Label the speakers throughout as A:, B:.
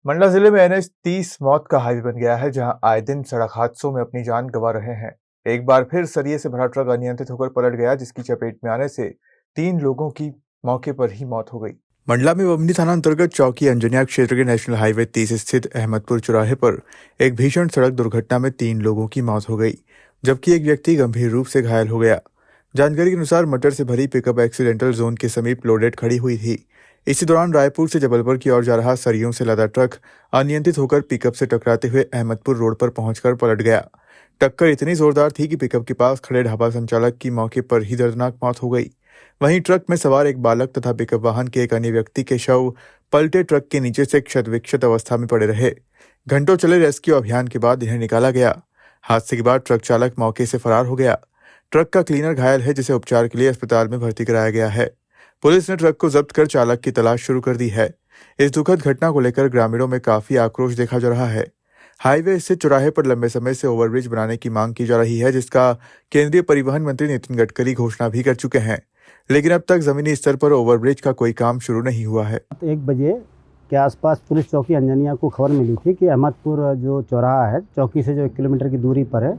A: मंडला जिले में एनएच 30 मौत का हाईवे बन गया है, जहां आए दिन सड़क हादसों में अपनी जान गंवा रहे हैं। एक बार फिर सरिये से भरा ट्रक अनियंत्रित होकर पलट गया, जिसकी चपेट में आने से 3 लोगों की मौके पर ही मौत हो गई। मंडला में बमनी थाना अंतर्गत चौकी अंजनिया क्षेत्र के नेशनल हाईवे 30 स्थित अहमदपुर चौराहे पर एक भीषण सड़क दुर्घटना में 3 लोगों की मौत हो गई, जबकि एक व्यक्ति गंभीर रूप से घायल हो गया। जानकारी के अनुसार मटर से भरी पिकअप एक्सीडेंटल जोन के समीप लोडेड खड़ी हुई थी। इसी दौरान रायपुर से जबलपुर की ओर जा रहा सरियों से लदा ट्रक अनियंत्रित होकर पिकअप से टकराते हुए अहमदपुर रोड पर पहुंचकर पलट गया। टक्कर इतनी जोरदार थी कि पिकअप के पास खड़े ढाबा संचालक की मौके पर ही दर्दनाक मौत हो गई। वहीं ट्रक में सवार एक बालक तथा पिकअप वाहन के एक अन्य व्यक्ति के शव पलटे ट्रक के नीचे से क्षत विक्षत अवस्था में पड़े रहे। घंटों चले रेस्क्यू अभियान के बाद इन्हें निकाला गया। हादसे के बाद ट्रक चालक मौके से फरार हो गया। ट्रक का क्लीनर घायल है, जिसे उपचार के लिए अस्पताल में भर्ती कराया गया है। पुलिस ने ट्रक को जब्त कर चालक की तलाश शुरू कर दी है। इस दुखद घटना को लेकर ग्रामीणों में काफी आक्रोश देखा जा रहा है। हाईवे स्थित चौराहे पर लंबे समय से ओवरब्रिज बनाने की मांग की जा रही है, जिसका केंद्रीय परिवहन मंत्री नितिन गडकरी घोषणा भी कर चुके हैं, लेकिन अब तक जमीनी स्तर पर ओवरब्रिज का कोई काम शुरू नहीं हुआ है।
B: 1 बजे के आसपास पुलिस चौकी अंजनिया को खबर मिली थी कि अहमदपुर जो चौराहा है, चौकी से जो 1 किलोमीटर की दूरी पर है,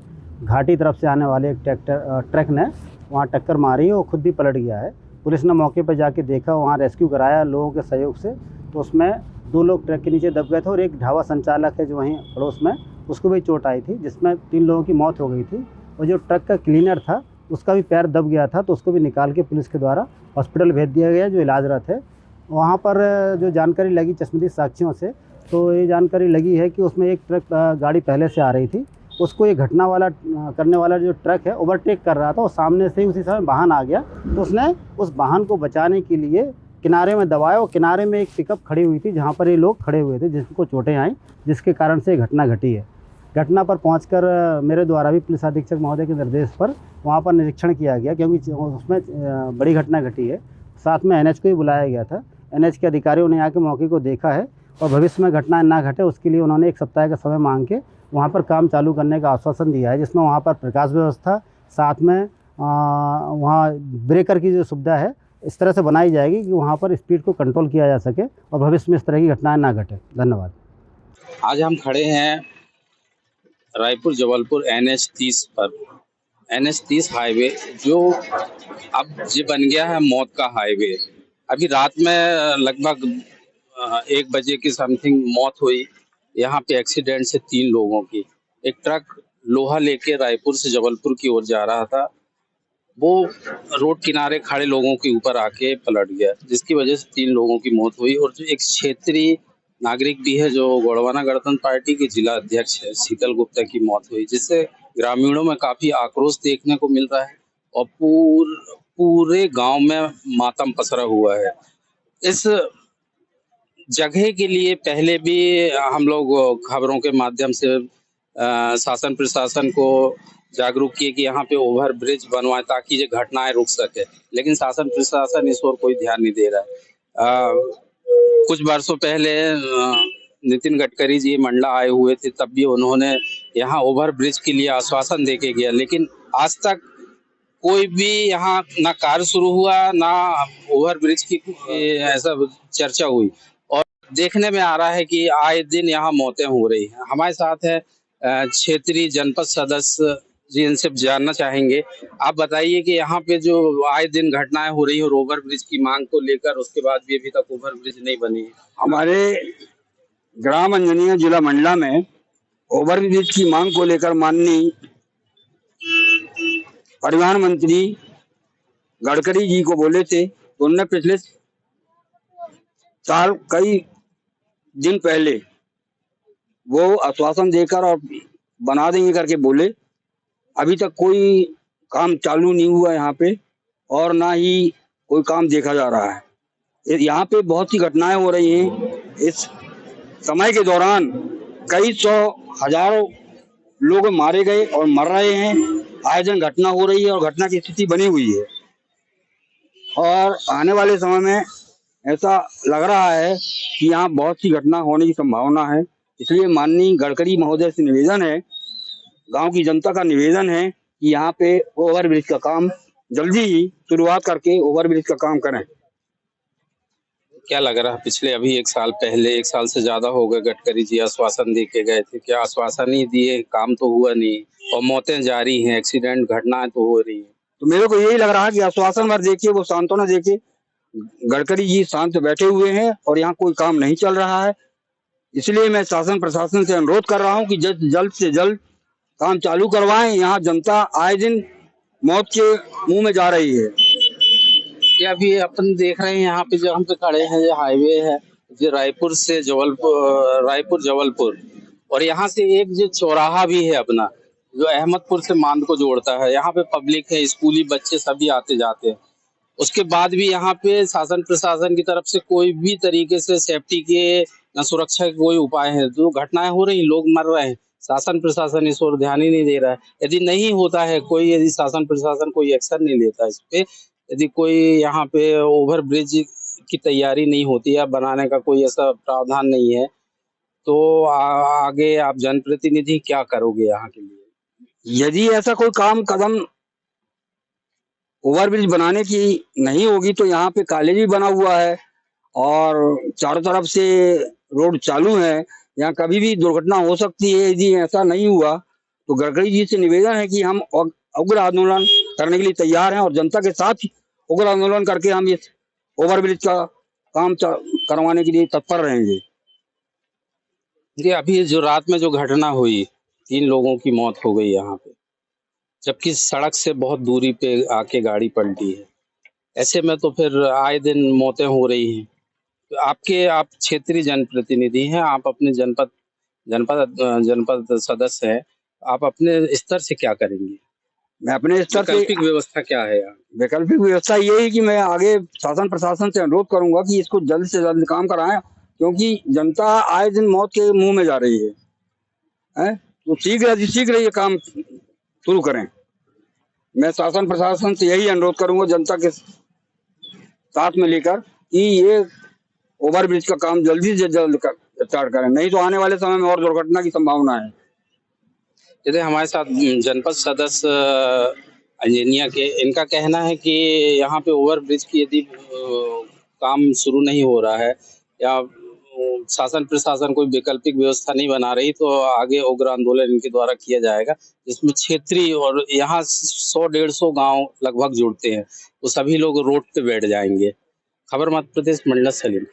B: घाटी तरफ से आने वाले एक ट्रक ने वहाँ टक्कर मारी और खुद भी पलट गया है। पुलिस ने मौके पर जाके देखा, वहाँ रेस्क्यू कराया लोगों के सहयोग से, तो उसमें 2 लोग ट्रक के नीचे दब गए थे और एक ढाबा संचालक है जो वहीं पड़ोस में, उसको भी चोट आई थी, जिसमें 3 लोगों की मौत हो गई थी। और जो ट्रक का क्लीनर था उसका भी पैर दब गया था, तो उसको भी निकाल के पुलिस के द्वारा हॉस्पिटल भेज दिया गया, जो इलाजरत है। वहाँ पर जो जानकारी लगी चश्मदीद साक्षियों से, तो ये जानकारी लगी है कि उसमें एक ट्रक गाड़ी पहले से आ रही थी, उसको ये घटना वाला करने वाला जो ट्रक है ओवरटेक कर रहा था और सामने से ही उसी समय वाहन आ गया, तो उसने उस वाहन को बचाने के लिए किनारे में दबाया और किनारे में एक पिकअप खड़ी हुई थी, जहाँ पर ये लोग खड़े हुए थे, जिनको चोटें आई, जिसके कारण से घटना घटी है। घटना पर पहुंचकर मेरे द्वारा भी पुलिस अधीक्षक महोदय के निर्देश पर वहाँ पर निरीक्षण किया गया, क्योंकि उसमें बड़ी घटना घटी है। साथ में एनएच को भी बुलाया गया था। एनएच के अधिकारियों ने आके मौके को देखा है और भविष्य में घटना ना घटे उसके लिए उन्होंने 1 सप्ताह का समय मांग के वहाँ पर काम चालू करने का आश्वासन दिया है, जिसमें वहाँ पर प्रकाश व्यवस्था, साथ में वहाँ ब्रेकर की जो सुविधा है इस तरह से बनाई जाएगी कि वहाँ पर स्पीड को कंट्रोल किया जा सके और भविष्य में इस तरह की घटनाएं ना घटे। धन्यवाद।
C: आज हम खड़े हैं रायपुर जबलपुर NH 30 पर। NH 30 हाईवे जो अब ये बन गया है मौत का हाईवे। अभी रात में लगभग 1 बजे की समथिंग मौत हुई यहाँ पे एक्सीडेंट से 3 लोगों की। एक ट्रक लोहा लेके रायपुर से जबलपुर की ओर जा रहा था, वो रोड किनारे खड़े लोगों के ऊपर आके पलट गया, जिसकी वजह से 3 लोगों की मौत हुई। और जो एक क्षेत्रीय नागरिक भी है, जो गोड़वाना गणतंत्र पार्टी के जिला अध्यक्ष है, शीतल गुप्ता की मौत हुई, जिससे ग्रामीणों में काफी आक्रोश देखने को मिल रहा है और पूरे गांव में मातम पसरा हुआ है। इस जगह के लिए पहले भी हम लोग खबरों के माध्यम से शासन प्रशासन को जागरूक किए कि यहाँ पे ओवर ब्रिज बनवाए ताकि ये घटनाएं रुक सके, लेकिन शासन प्रशासन इस ओर कोई ध्यान नहीं दे रहा है। कुछ वर्षों पहले नितिन गडकरी जी मंडला आए हुए थे, तब भी उन्होंने यहाँ ओवर ब्रिज के लिए आश्वासन देके गया, लेकिन आज तक कोई भी यहाँ ना कार्य शुरू हुआ, ना ओवर ब्रिज की ऐसा चर्चा हुई। और देखने में आ रहा है कि आए दिन यहाँ मौतें हो रही हैं। हमारे साथ है क्षेत्रीय जनपद सदस्य जी, इनसे जानना चाहेंगे। आप बताइए कि यहाँ पे जो आए दिन घटनाएं हो रही है और ओवर ब्रिज की मांग को लेकर, उसके बाद भी अभी तक ओवर ब्रिज नहीं बनी है।
D: हमारे ग्राम अंजनिया जिला मंडला में ओवर ब्रिज की मांग को लेकर माननीय परिवहन मंत्री गडकरी जी को बोले थे, तो उन्होंने पिछले साल कई दिन पहले वो आश्वासन देकर और बना देंगे करके बोले। अभी तक कोई काम चालू नहीं हुआ यहाँ पे और ना ही कोई काम देखा जा रहा है। यहाँ पे बहुत सी घटनाएं हो रही हैं। इस समय के दौरान कई सौ हजारों लोग मारे गए और मर रहे हैं। आए दिन घटना हो रही है और घटना की स्थिति बनी हुई है और आने वाले समय में ऐसा लग रहा है कि यहाँ बहुत सी घटना होने की संभावना है। इसलिए माननीय गडकरी महोदय से निवेदन है, गांव की जनता का निवेदन है कि यहाँ पे ओवर ब्रिज का काम जल्दी ही शुरुआत करके ओवर ब्रिज का काम करें।
C: क्या लग रहा है पिछले अभी 1 साल पहले, 1 साल से ज़्यादा हो गए, गडकरी जी आश्वासन दे के गए थे, क्या आश्वासन ही दिए, काम तो हुआ नहीं और मौतें जारी हैं, एक्सीडेंट घटनाएं तो हो रही हैं।
D: तो मेरे को यही लग रहा है कि आश्वासन भर देके वो सांत्वना देके गडकरी जी शांत बैठे हुए हैं और यहाँ कोई काम नहीं चल रहा है। इसलिए मैं शासन प्रशासन से अनुरोध कर रहा हूँ कि जल्द से जल्द काम चालू करवाएं। यहाँ जनता आए दिन मौत के मुंह में जा रही है।
C: ये अभी अपन देख रहे हैं यहाँ पे जो हम पे खड़े हैं, ये हाईवे है जो रायपुर जबलपुर, और यहाँ से एक जो चौराहा भी है अपना, जो अहमदपुर से मांद को जोड़ता है। यहाँ पे पब्लिक है, स्कूली बच्चे सभी आते जाते हैं। उसके बाद भी यहाँ पे शासन प्रशासन की तरफ से कोई भी तरीके से सेफ्टी के न सुरक्षा के कोई उपाय है। जो घटनाएं हो रही, लोग मर रहे हैं, शासन प्रशासन इस ओर ध्यान ही नहीं दे रहा है। यदि नहीं होता है कोई, यदि शासन प्रशासन कोई एक्शन नहीं लेता इस पे, यदि कोई यहाँ पे ओवर ब्रिज की तैयारी नहीं होती है, बनाने का कोई ऐसा प्रावधान नहीं है, तो आगे आप जनप्रतिनिधि क्या करोगे यहाँ के लिए?
D: यदि ऐसा कोई कदम ओवरब्रिज बनाने की नहीं होगी तो यहाँ पे कॉलेज भी बना हुआ है और चारों तरफ से रोड चालू है। यहाँ कभी भी दुर्घटना हो सकती है। यदि ऐसा नहीं हुआ तो गडकरी जी से निवेदन है कि हम उग्र आंदोलन करने के लिए तैयार हैं और जनता के साथ उग्र आंदोलन करके हम इस ओवरब्रिज का काम करवाने के लिए तत्पर रहेंगे।
C: ये अभी जो रात में जो घटना हुई, 3 लोगों की मौत हो गई यहाँ पे, जबकि सड़क से बहुत दूरी पे आके गाड़ी पलटी है। ऐसे में तो फिर आए दिन मौतें हो रही हैं। तो आप क्षेत्रीय जनप्रतिनिधि हैं, आप अपने जनपद सदस्य हैं, आप अपने स्तर से क्या करेंगे?
D: मैं अपने स्तर से
C: वैकल्पिक व्यवस्था क्या है यहाँ?
D: वैकल्पिक व्यवस्था ये है कि मैं आगे शासन प्रशासन से अनुरोध करूंगा कि इसको जल्द से जल्द काम कराएं, क्योंकि जनता आए दिन मौत के मुंह में जा रही है। तो शीघ्र ये काम शुरू करें। मैं शासन प्रशासन से यही अनुरोध करूंगा जनता के साथ में लेकर कि ये ओवरब्रिज का काम जल्दी से जल्द स्टार्ट करें, नहीं तो आने वाले समय में और दुर्घटना की संभावना है।
C: जैसे हमारे साथ जनपद सदस्य इंजीनियर के, इनका कहना है कि यहाँ पे ओवरब्रिज की यदि काम शुरू नहीं हो रहा है या शासन प्रशासन कोई वैकल्पिक व्यवस्था नहीं बना रही, तो आगे उग्र आंदोलन इनके द्वारा किया जाएगा, जिसमें क्षेत्रीय और यहाँ 100-150 गांव लगभग जुड़ते हैं, वो सभी लोग रोड पे बैठ जाएंगे। खबर मध्य प्रदेश, मंडल सलीम।